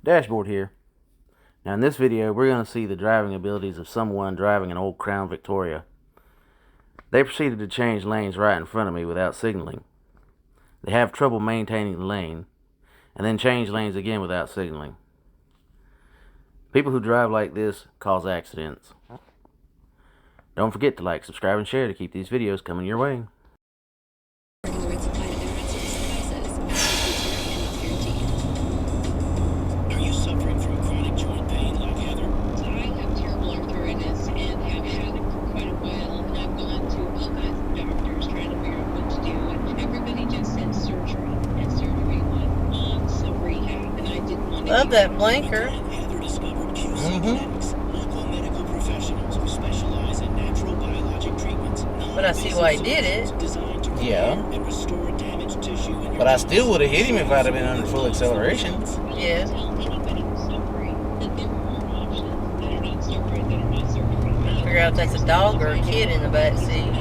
Dashboard here. Now in this video we're going to see the driving abilities of someone driving an old Crown Victoria. They proceeded to change lanes right in front of me without signaling. They have trouble maintaining the lane, and then change lanes again without signaling. People who drive like this cause accidents. Don't forget to like, subscribe, and share to keep these videos coming your way. Love that blinker. But I see why he did it. Yeah. But I still would have hit him if I'd have been under full acceleration. Yeah. Figure out if that's a dog or a kid in the back seat.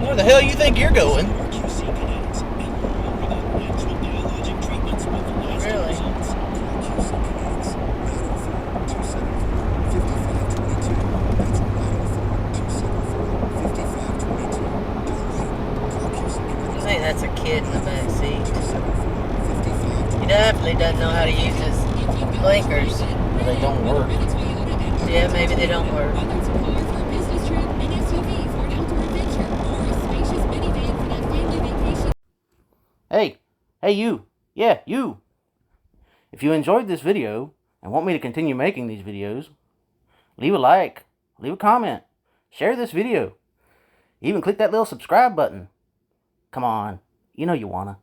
Where the hell you think you're going? Really? I think that's a kid in the back seat. He definitely doesn't know how to use his blinkers. They don't work. Yeah, maybe they don't work. Hey you! Yeah, you! If you enjoyed this video and want me to continue making these videos, leave a like, leave a comment, share this video, even click that little subscribe button. Come on, you know you wanna.